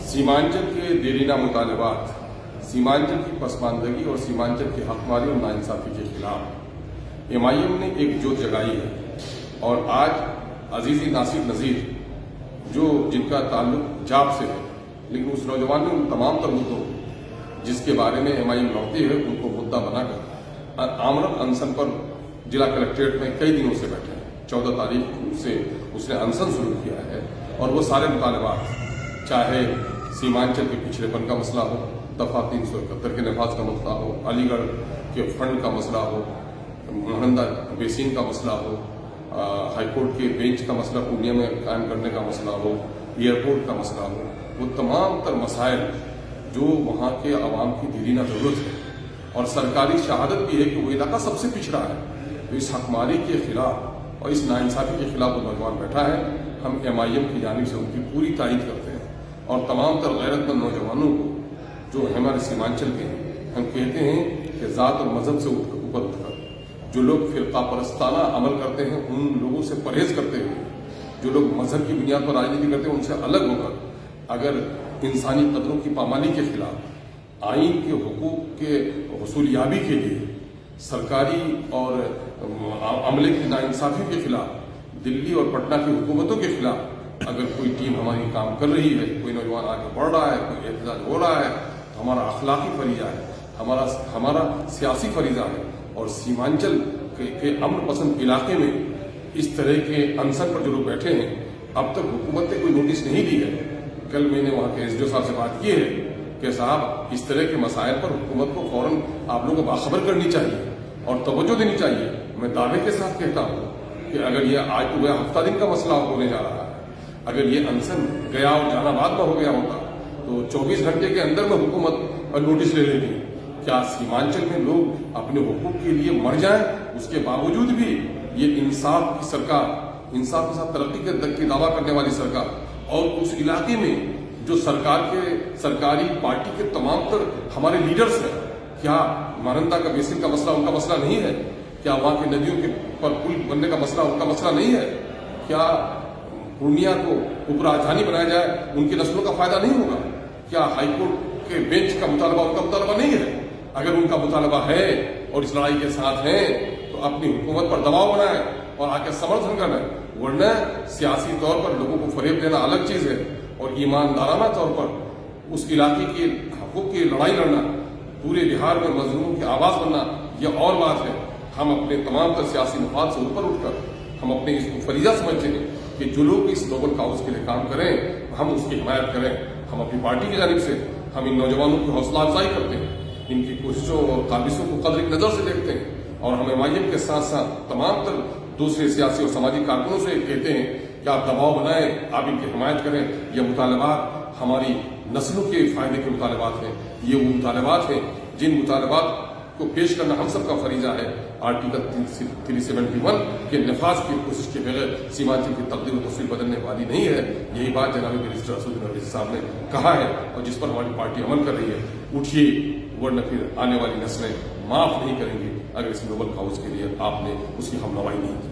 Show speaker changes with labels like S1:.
S1: सीमांचल के देरीना मुतालबात, सीमांचल की पसमानदगी और सीमांचल की हकमारी और नाइंसाफी के खिलाफ MIM ने एक जोत जगाई है। और आज अजीज़ी नासिर नज़ीर जिनका ताल्लुक जाप से है, लेकिन उस नौजवान ने उन तमाम तर मुद्दों जिसके बारे में MIM लड़ती है उनको मुद्दा बनाकर आमरण अनशन पर जिला कलेक्ट्रेट में कई दिनों से बैठे हैं। 14 तारीख से उसने अनशन शुरू किया है और वो सारे मुतालबात, चाहे सीमांचल के पिछड़ेपन का मसला हो, दफा 371 के नफाज का मसला हो, अलीगढ़ के फंड का मसला हो, महानंदा बेसिन का मसला हो, हाईकोर्ट के बेंच का मसला पूर्णिया में कायम करने का मसला हो, एयरपोर्ट का मसला हो, वो तमाम तर मसाइल जो वहाँ के आवाम की दीरीना जरूरत है और सरकारी शहादत भी है कि वो इलाका सबसे पिछड़ा है। तो इस हकमारी के खिलाफ और इस नाइंसाफी के खिलाफ वो नौजवान बैठा है। हम MIM की जानिब से उनकी पूरी तारीफ करते हैं और तमाम तर गैरतमंद नौजवानों को जो हमारे सीमांचल के हैं, हम कहते हैं कि ज़ात और मजहब से ऊपर उठकर जो लोग फिरका परस्ताना अमल करते हैं उन लोगों से परहेज करते हुए, जो लोग मजहब की बुनियाद पर राजनीति करते हैं उनसे अलग होकर अगर इंसानी कदरों की पामाली के खिलाफ, आइन के हुकूक के हसूलियाबी के लिए, सरकारी और अमले की नाइंसाफी के खिलाफ, दिल्ली और पटना की हुकूमतों के खिलाफ अगर कोई टीम हमारी काम कर रही है, कोई नौजवान आगे बढ़ रहा है, कोई एहतजाज हो रहा है, तो हमारा अखलाकी फरीजा है, हमारा सियासी फरीजा है। और सीमांचल के अमन पसंद इलाके में इस तरह के अनशन पर जो लोग बैठे हैं, अब तक हुकूमत ने कोई नोटिस नहीं दी है। कल मैंने वहाँ के SDO साहब से बात की है कि साहब इस तरह के मसाइल पर हुकूमत को फौरन आप लोगों को बाखबर करनी चाहिए और तवज्जो देनी चाहिए। मैं दावे के साथ कहता हूँ कि अगर ये आज तो गया हफ्ता दिन का मसला होने जा रहा है, अगर ये अनशन गया और जहानाबाद में हो गया होता तो 24 घंटे के अंदर में हुकूमत नोटिस ले लेगी। क्या सीमांचल में लोग अपने हुकूक के लिए मर जाएं, उसके बावजूद भी ये इंसाफ की सरकार, इंसाफ के साथ तरक्की के दावा करने वाली सरकार, और उस इलाके में जो सरकारी पार्टी के तमाम तर हमारे लीडर्स हैं, क्या महानंदा का बेसिन का मसला उनका मसला नहीं है? क्या वहाँ की नदियों के पर पुल बनने का मसला उनका मसला नहीं है? क्या पूर्णिया को उपराजधानी बनाया जाए उनकी नस्लों का फायदा नहीं होगा? क्या हाईकोर्ट के बेंच का मुतालबा उनका मुतालबा नहीं है? अगर उनका मुतालबा है और इस लड़ाई के साथ है तो अपनी हुकूमत पर दबाव बनाए और आके समर्थन करना, वरना सियासी तौर पर लोगों को फरेब देना अलग चीज है और ईमानदाराना तौर पर उस इलाके के हकूक की लड़ाई लड़ना, पूरे बिहार में मजलूमों की आवाज बनना, यह और बात है। हम अपने तमाम तर सियासी मफाद से ऊपर उठकर हम अपने इसको फरीजा समझते हैं कि जो लोग इस नोबल काउज के लिए काम करें हम उसकी हिमायत करें। हम अपनी पार्टी की जानिब से हम इन नौजवानों की हौसला अफजाई करते हैं, इनकी कोशिशों और काबिशों को कदर की नजर से देखते हैं और हम MIM के साथ साथ तमाम तर दूसरे सियासी और सामाजिक कारकुनों से कहते हैं कि आप दबाव बनाएं, आप इनकी हिमायत करें। ये मुतालबात हमारी नस्लों के फायदे के मुतालबात हैं। ये वो मुतालबात हैं जिन मुतालबात को पेश करना हम सबका फरीजा है। आर्टिकल 371 के नफाज की कोशिश के बगैर सीमांचल की तकदीर और तस्वीर बदलने वाली नहीं है। यही बात जनाब मिनिस्टर असदुद्दीन अवैसी साहब ने कहा है और जिस पर हमारी पार्टी अमल कर रही है। उठिए, वरना फिर आने वाली नस्लें माफ नहीं करेंगी अगर इस नोबल काउज के लिए आपने उसकी हमनवाई नहीं की।